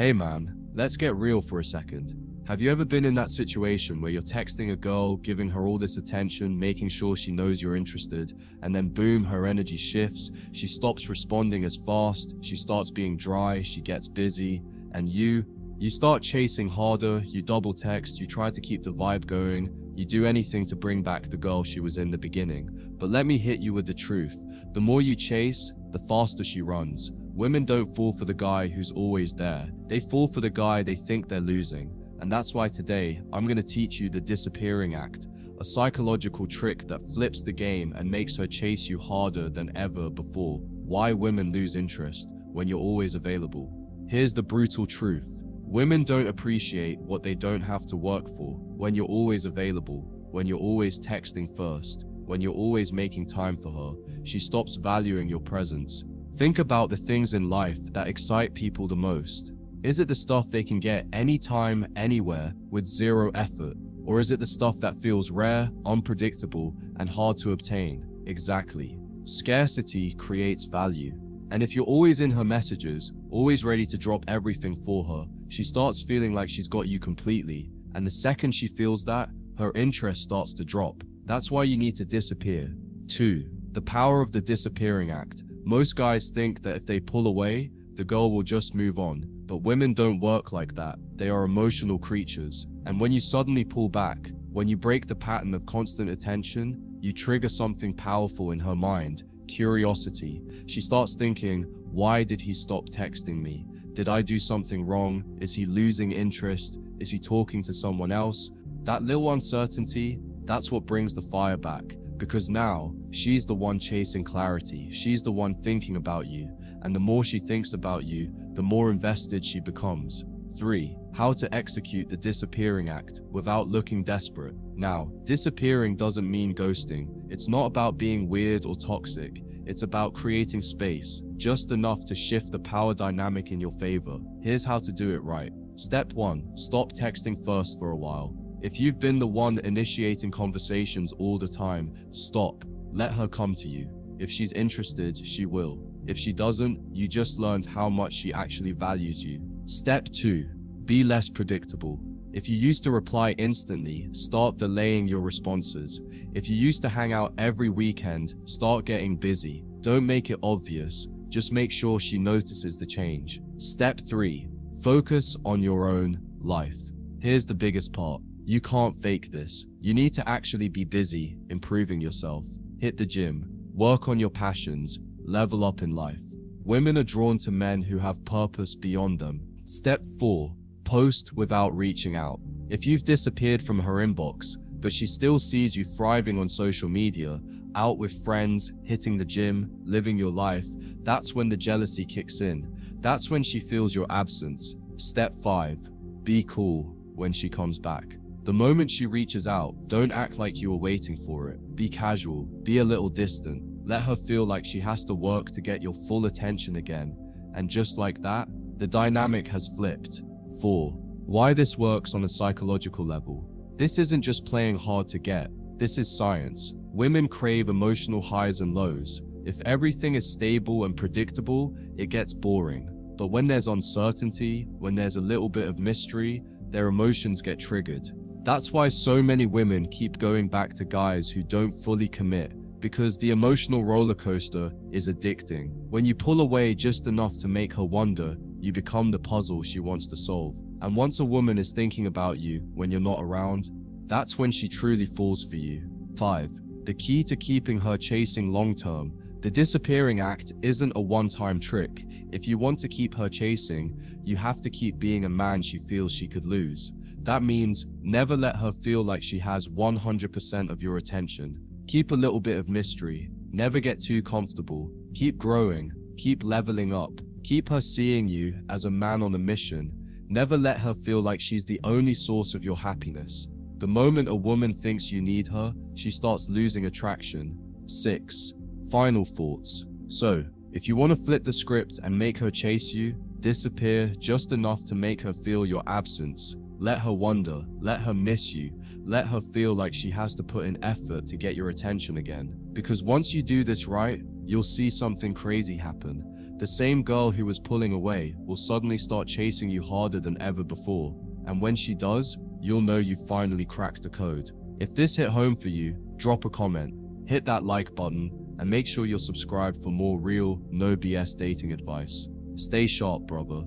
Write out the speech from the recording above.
Hey man, let's get real for a second. Have you ever been in that situation where you're texting a girl, giving her all this attention, making sure she knows you're interested, and then boom, her energy shifts, she stops responding as fast, she starts being dry, she gets busy, and you start chasing harder, you double text, you try to keep the vibe going, you do anything to bring back the girl she was in the beginning. But let me hit you with the truth. The more you chase, the faster she runs. Women don't fall for the guy who's always there. They fall for the guy they think they're losing. And that's why today, I'm going to teach you the disappearing act, a psychological trick that flips the game and makes her chase you harder than ever before. Why women lose interest when you're always available. Here's the brutal truth. Women don't appreciate what they don't have to work for when you're always available, when you're always texting first, when you're always making time for her. She stops valuing your presence. Think about the things in life that excite people the most. Is it the stuff they can get anytime, anywhere, with zero effort? Or is it the stuff that feels rare, unpredictable, and hard to obtain? Exactly. Scarcity creates value. And if you're always in her messages, always ready to drop everything for her, she starts feeling like she's got you completely. And the second she feels that, her interest starts to drop. That's why you need to disappear. 2. The power of the disappearing act. Most guys think that if they pull away, the girl will just move on. But women don't work like that. They are emotional creatures. And when you suddenly pull back, when you break the pattern of constant attention, you trigger something powerful in her mind. Curiosity. She starts thinking, why did he stop texting me? Did I do something wrong? Is he losing interest? Is he talking to someone else? That little uncertainty, that's what brings the fire back. Because now, she's the one chasing clarity. She's the one thinking about you. And the more she thinks about you, the more invested she becomes. 3. How to execute the disappearing act without looking desperate. Now, disappearing doesn't mean ghosting. It's not about being weird or toxic. It's about creating space, just enough to shift the power dynamic in your favor. Here's how to do it right. Step 1. Stop texting first for a while. If you've been the one initiating conversations all the time, stop. Let her come to you. If she's interested, she will. If she doesn't, you just learned how much she actually values you. Step 2. Be less predictable. If you used to reply instantly, start delaying your responses. If you used to hang out every weekend, start getting busy. Don't make it obvious, just make sure she notices the change. Step 3. Focus on your own life. Here's the biggest part. You can't fake this. You need to actually be busy, improving yourself. Hit the gym, work on your passions, level up in life. Women are drawn to men who have purpose beyond them. Step 4. Post without reaching out. If you've disappeared from her inbox, but she still sees you thriving on social media, out with friends, hitting the gym, living your life, that's when the jealousy kicks in. That's when she feels your absence. Step 5. Be cool when she comes back. The moment she reaches out, don't act like you were waiting for it. Be casual, be a little distant. Let her feel like she has to work to get your full attention again. And just like that, the dynamic has flipped. 4. Why this works on a psychological level. This isn't just playing hard to get. This is science. Women crave emotional highs and lows. If everything is stable and predictable, it gets boring. But when there's uncertainty, when there's a little bit of mystery, their emotions get triggered. That's why so many women keep going back to guys who don't fully commit, because the emotional roller coaster is addicting. When you pull away just enough to make her wonder, you become the puzzle she wants to solve. And once a woman is thinking about you when you're not around, that's when she truly falls for you. 5. The key to keeping her chasing long-term. The disappearing act isn't a one-time trick. If you want to keep her chasing, you have to keep being a man she feels she could lose. That means never let her feel like she has 100% of your attention. Keep a little bit of mystery. Never get too comfortable. Keep growing. Keep leveling up. Keep her seeing you as a man on a mission. Never let her feel like she's the only source of your happiness. The moment a woman thinks you need her, she starts losing attraction. 6. Final thoughts. So, if you want to flip the script and make her chase you, disappear just enough to make her feel your absence. Let her wonder, let her miss you, let her feel like she has to put in effort to get your attention again. Because once you do this right, you'll see something crazy happen. The same girl who was pulling away will suddenly start chasing you harder than ever before, and when she does, you'll know you finally cracked the code. If this hit home for you, drop a comment, hit that like button, and make sure you're subscribed for more real, no BS dating advice. Stay sharp, brother.